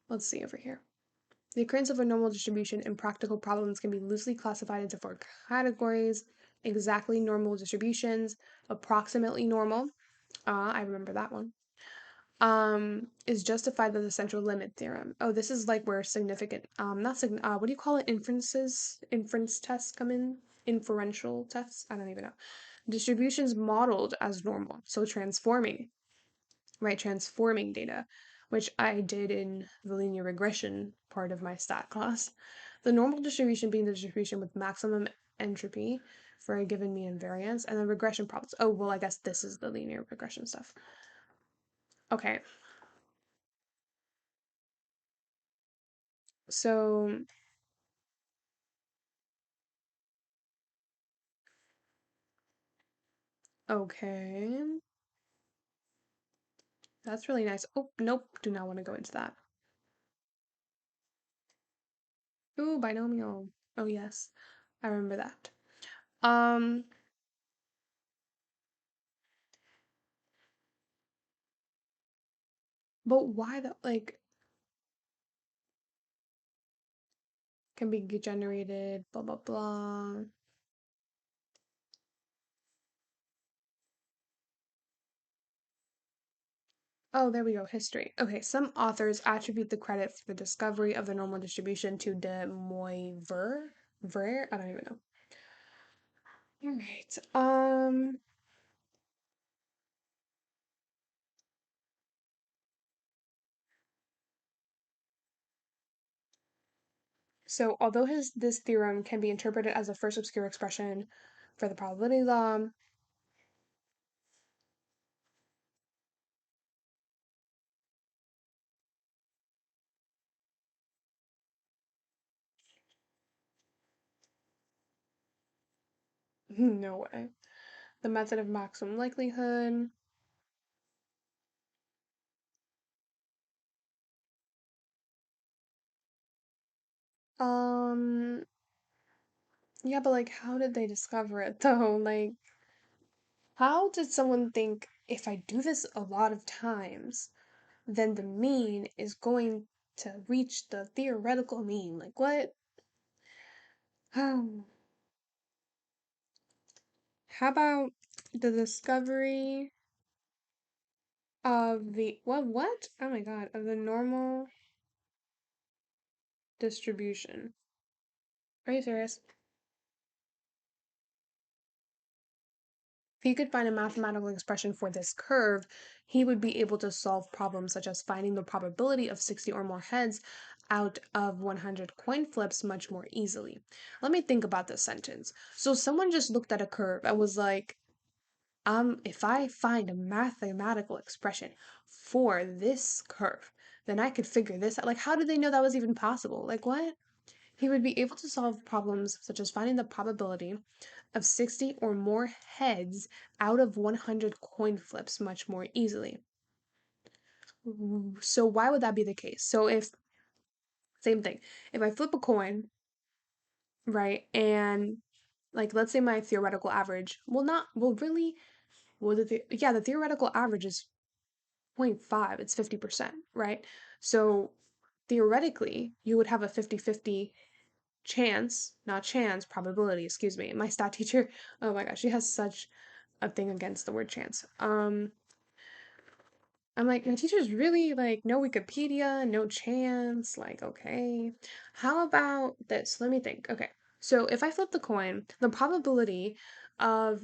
Speaker 1: Let's see over here. The occurrence of a normal distribution in practical problems can be loosely classified into four categories: exactly normal distributions, approximately normal, I remember that one, is justified by the central limit theorem. Oh, this is like where significant, not what do you call it? Inference tests come in? Inferential tests? I don't even know. Distributions modeled as normal, so transforming, right? Transforming data, which I did in the linear regression part of my stat class. The normal distribution being the distribution with maximum entropy for a given mean and variance, and then regression problems. Oh, well, I guess this is the linear regression stuff. Okay. So, okay. That's really nice. Oh, nope, do not want to go into that. Ooh, binomial. Oh, yes. I remember that. Um, but why the like can be generated, blah blah blah. Oh, there we go. History. Okay, some authors attribute the credit for the discovery of the normal distribution to de Moivre. Ver? I don't even know. All right. So although his this theorem can be interpreted as a first obscure expression for the probability law, no way. The method of maximum likelihood. Um, yeah, but like, how did they discover it though? Like, how did someone think if I do this a lot of times, then the mean is going to reach the theoretical mean? Like, what? How about the discovery of the what? Oh my god, of the normal distribution. Are you serious? If he could find a mathematical expression for this curve, he would be able to solve problems such as finding the probability of 60 or more heads out of 100 coin flips much more easily. Let me think about this sentence. So someone just looked at a curve and was like, if I find a mathematical expression for this curve, then I could figure this out. Like, how did they know that was even possible? Like, what? He would be able to solve problems such as finding the probability of 60 or more heads out of 100 coin flips much more easily. So, why would that be the case? So, if, same thing, if I flip a coin, right, and like, let's say my theoretical average, really, yeah, the theoretical average is 0.5, it's 50%, right? So, theoretically, you would have a 50-50 chance, not chance, probability, excuse me. My stat teacher, oh my gosh, she has such a thing against the word chance. I'm like, my teacher's really like, no Wikipedia, no chance. Like, okay. How about this? Let me think. Okay. So if I flip the coin, the probability of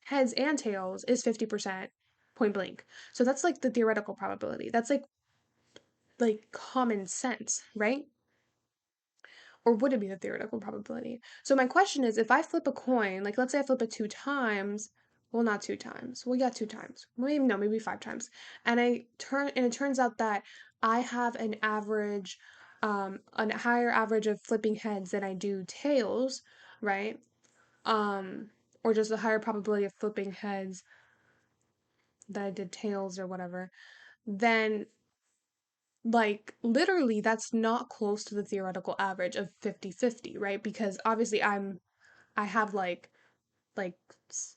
Speaker 1: heads and tails is 50% point blank. So that's like the theoretical probability. That's like common sense, right? Or would it be the theoretical probability? So my question is, if I flip a coin, like let's say I flip it two times, well, not two times, well, yeah, two times, maybe no, maybe five times, and it turns out that I have a higher average of flipping heads than I do tails, right? Um, or just a higher probability of flipping heads than I did tails or whatever, then like literally that's not close to the theoretical average of 50-50, right? Because obviously I have like like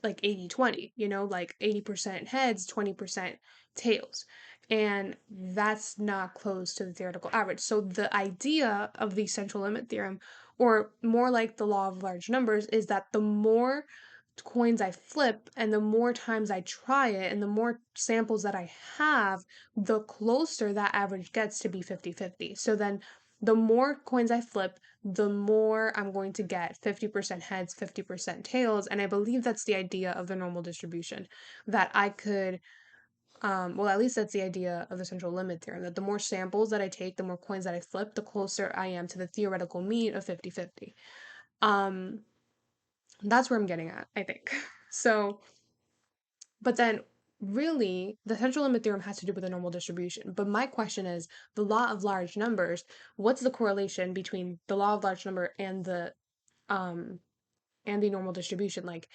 Speaker 1: 80-20, like 80% heads, 20% tails. And that's not close to the theoretical average. So the idea of the central limit theorem, or more like the law of large numbers, is that the more coins I flip and the more times I try it and the more samples that I have, the closer that average gets to be 50-50. So then the more coins I flip, the more I'm going to get 50% heads, 50% tails. And I believe that's the idea of the normal distribution. That I could, well, at least that's the idea of the central limit theorem, that the more samples that I take, the more coins that I flip, the closer I am to the theoretical mean of 50-50. That's where I'm getting at, I think. So, but then really, the central limit theorem has to do with the normal distribution. But my question is, the law of large numbers, what's the correlation between the law of large number um and the normal distribution? Like,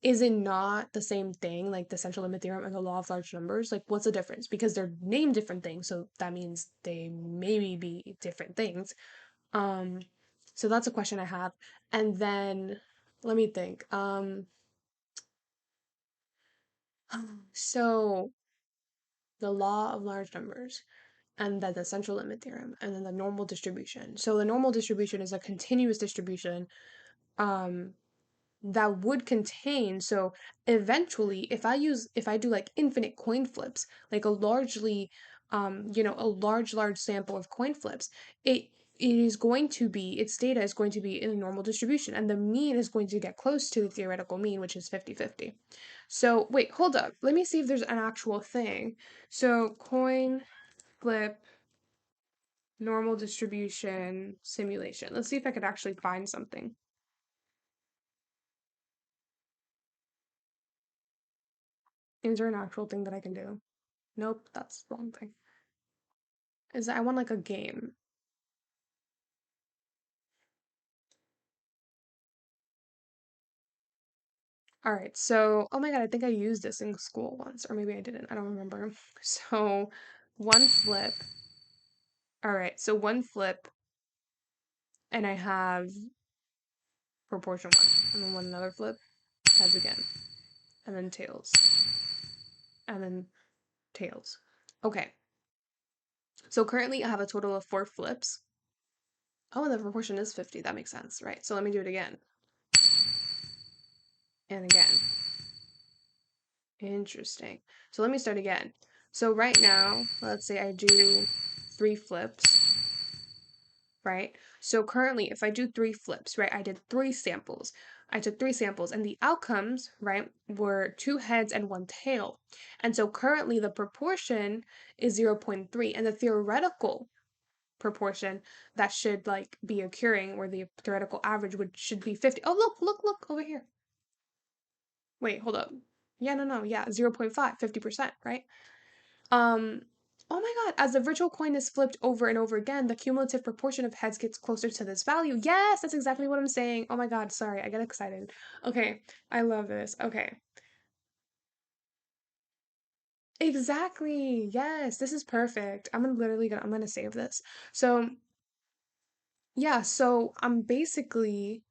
Speaker 1: is it not the same thing, like the central limit theorem and the law of large numbers? Like, what's the difference? Because they're named different things, so that means they maybe be different things. Um, so that's a question I have. And then let me think. So the law of large numbers, and then the central limit theorem, and then the normal distribution. So the normal distribution is a continuous distribution um that would contain, so eventually if I do like infinite coin flips, like a largely a large sample of coin flips, it is going to be, its data is going to be in a normal distribution, and the mean is going to get close to the theoretical mean, which is 50-50. So wait, hold up, let me see if there's an actual thing. So coin flip normal distribution simulation, let's see if I could actually find something. Is there an actual thing that I can do? Nope, that's the wrong thing. Is that I want like a game. All right, so oh my God, I think I used this in school once, or maybe I didn't. I don't remember. So one flip. All right, so one flip, and I have proportion one, and then one another flip, heads again, and then tails, and then tails. Okay, so currently I have a total of 4 flips. Oh, and the proportion is 50. That makes sense, right? So let me do it again and again. Interesting. So let me start again. So right now, let's say I do 3 flips, right? So currently, if I do 3 flips, right, I did 3 samples. I took 3 samples, and the outcomes, right, were 2 heads and 1 tail. And so currently the proportion is 0.3, and the theoretical proportion that should like be occurring, or the theoretical average should be 50. Oh, look over here. Wait, hold up. Yeah, no, yeah, 0.5, 50%, right? Um, oh my God, as the virtual coin is flipped over and over again, the cumulative proportion of heads gets closer to this value. Yes, that's exactly what I'm saying. Oh my God, sorry, I get excited. Okay, I love this. Okay. Exactly. Yes, this is perfect. I'm gonna save this. So, yeah, so I'm basically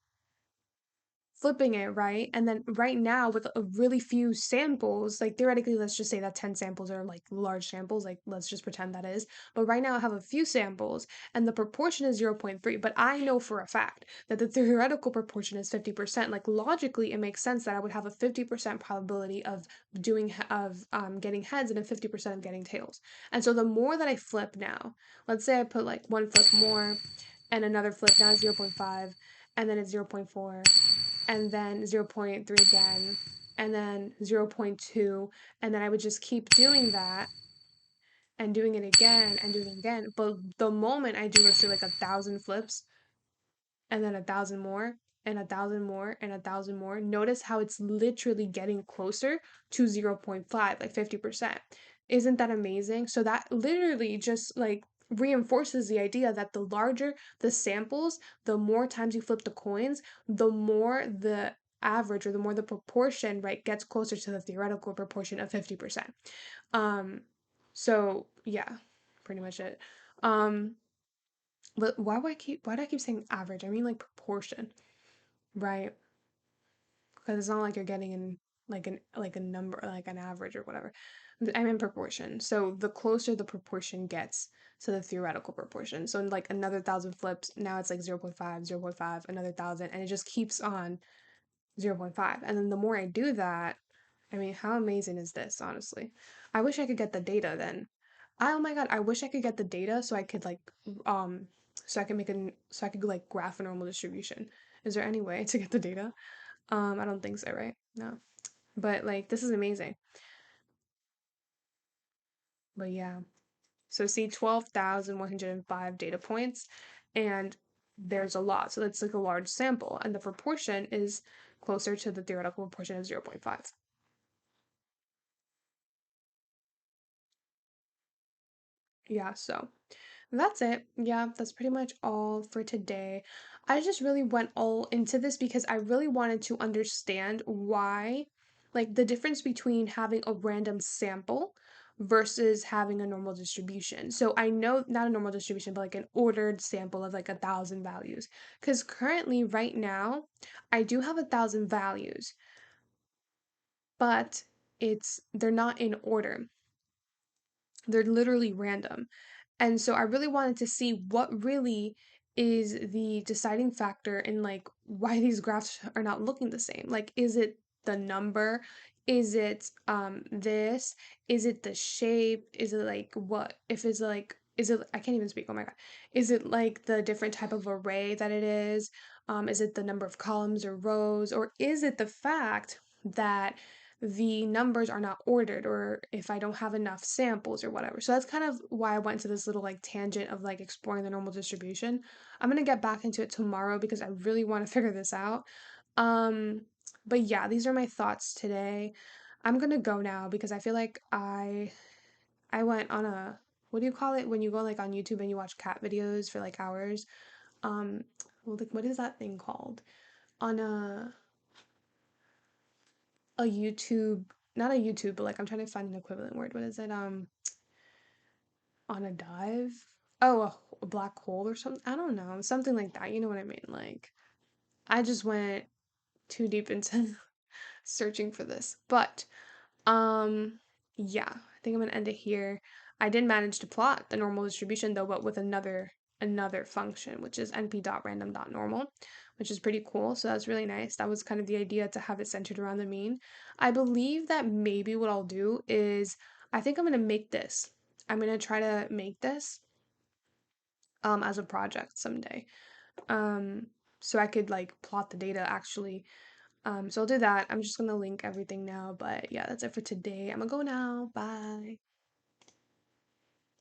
Speaker 1: flipping it, right? And then right now with a really few samples, like theoretically, let's just say that 10 samples are like large samples, like let's just pretend that is. But right now I have a few samples and the proportion is 0.3, but I know for a fact that the theoretical proportion is 50%. Like logically, it makes sense that I would have a 50% probability of getting heads and a 50% of getting tails. And so the more that I flip now, let's say I put like one flip more and another flip, now it's 0.5, and then it's 0.4, and then 0.3 again, and then 0.2, and then I would just keep doing that and doing it again and doing it again. But the moment I do, let's say like 1,000 flips, and then 1,000 more, and 1,000 more, and 1,000 more, notice how it's literally getting closer to 0.5, like 50%. Isn't that amazing? So that literally just like reinforces the idea that the larger the samples, the more times you flip the coins, the more the average or the more the proportion, right, gets closer to the theoretical proportion of 50%. Um, so yeah, pretty much it. Um, but why do I keep saying average? I mean like proportion, right? Because it's not like you're getting in like a number like an average or whatever. I'm in proportion. So the closer the proportion gets to the theoretical proportion. So in like another 1,000 flips, now it's like 0.5, 0.5, another 1,000, and it just keeps on 0.5. And then the more I do that, I mean, how amazing is this, honestly? I wish I could get the data then. Oh my God, I wish I could get the data so I could like um so I could like graph a normal distribution. Is there any way to get the data? I don't think so, right? No. But like this is amazing. But yeah. So see 12,105 data points and there's a lot. So that's like a large sample and the proportion is closer to the theoretical proportion of 0.5. Yeah, so that's it. Yeah, that's pretty much all for today. I just really went all into this because I really wanted to understand why, like, the difference between having a random sample versus having a normal distribution. So I know not a normal distribution, but like an ordered sample of like 1,000 values. Because currently, right now, I do have 1,000 values, but they're not in order. They're literally random. And so I really wanted to see what really is the deciding factor in like why these graphs are not looking the same. Like, is it the number? Is it this? Is it the shape? Is it like what? If it's like is it I can't even speak. Oh my God. Is it like the different type of array that it is? Is it the number of columns or rows? Or is it the fact that the numbers are not ordered or if I don't have enough samples or whatever. So that's kind of why I went to this little like tangent of like exploring the normal distribution. I'm going to get back into it tomorrow because I really want to figure this out. Um but yeah, these are my thoughts today. I'm going to go now because I feel like I went on a what do you call it when you go like on YouTube and you watch cat videos for like hours? Um well, like what is that thing called? On a YouTube, not a YouTube, but like I'm trying to find an equivalent word. What is it? On a dive? Oh, a black hole or something. I don't know, something like that. You know what I mean? Like I just went too deep into searching for this, but um, yeah, I think I'm gonna end it here. I did manage to plot the normal distribution though, but with another function, which is np.random.normal, which is pretty cool. So that's really nice. That was kind of the idea to have it centered around the mean. I believe that maybe what I'll do is I think I'm gonna make this. I'm gonna try to make this as a project someday. Um, so I could like plot the data actually. So I'll do that. I'm just gonna link everything now, but yeah, that's it for today. I'm gonna go now. Bye.